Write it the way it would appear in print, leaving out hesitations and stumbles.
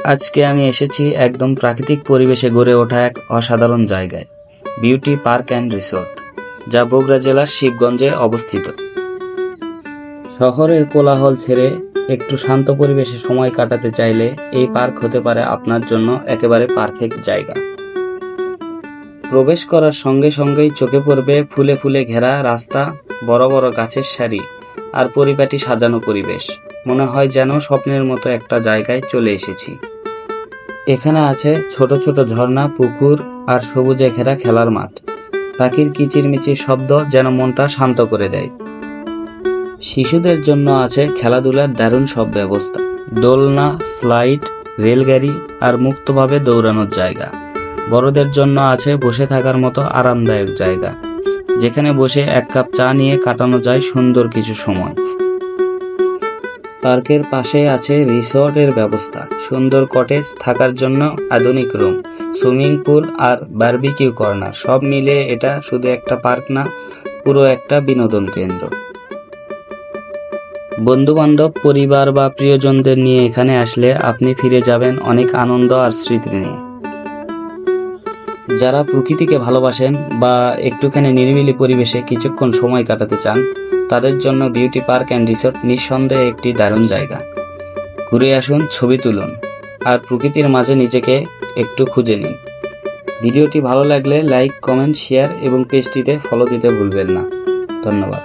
আজকে আমি এসেছি একদম প্রাকৃতিক পরিবেশে গড়ে ওঠা এক অসাধারণ জায়গায়, বিউটি পার্ক অ্যান্ড রিসোর্ট, যা বগুড়া জেলার শিবগঞ্জে অবস্থিত। শহরের কোলাহল ছেড়ে একটু শান্ত পরিবেশে সময় কাটাতে চাইলে এই পার্ক হতে পারে আপনার জন্য একেবারে পারফেক্ট জায়গা। প্রবেশ করার সঙ্গে সঙ্গেই চোখে পড়বে ফুলে ফুলে ঘেরা রাস্তা, বড় বড় গাছের সারি আর পরিপাটি সাজানো পরিবেশ। মনে হয় যেন স্বপ্নের মতো একটা জায়গায় চলে এসেছি। এখানে আছে ছোট ছোট ঝর্ণা, পুকুর আর সবুজে ঘেরা খেলার মাঠ। পাখির কিচিরমিচির শব্দ যেন মনটা শান্ত করে দেয়। শিশুদের জন্য আছে খেলাধুলার দারুণ সব ব্যবস্থা, দোলনা, স্লাইড, রেলগাড়ি আর মুক্তভাবে দৌড়ানোর জায়গা। বড়দের জন্য আছে বসে থাকার মতো আরামদায়ক জায়গা, যেখানে বসে এক কাপ চা নিয়ে কাটানো যায় সুন্দর কিছু সময়। পার্কের পাশে আছে রিসর্টের ব্যবস্থা, সুন্দর কটেজ, থাকার জন্য আধুনিক রুম, সুইমিং পুল আর বারবিকিউ কর্নার। সব মিলিয়ে এটা শুধু একটা পার্ক না, পুরো একটা বিনোদন কেন্দ্র। বন্ধুবান্ধব, পরিবার বা প্রিয়জনদের নিয়ে এখানে আসলে আপনি ফিরে যাবেন অনেক আনন্দ আর স্মৃতি নিয়ে। যারা প্রকৃতিকে ভালোবাসেন বা একটুখানি নিরিবিলি পরিবেশে কিছুক্ষণ সময় কাটাতে চান, তাদের জন্য বিউটি পার্ক অ্যান্ড রিসোর্ট নিঃসন্দেহে একটি দারুণ জায়গা। ঘুরে আসুন, ছবি তুলুন আর প্রকৃতির মাঝে নিজেকে একটু খুঁজে নিন। ভিডিওটি ভালো লাগলে লাইক, কমেন্ট, শেয়ার এবং পেজটিতে ফলো দিতে ভুলবেন না। ধন্যবাদ।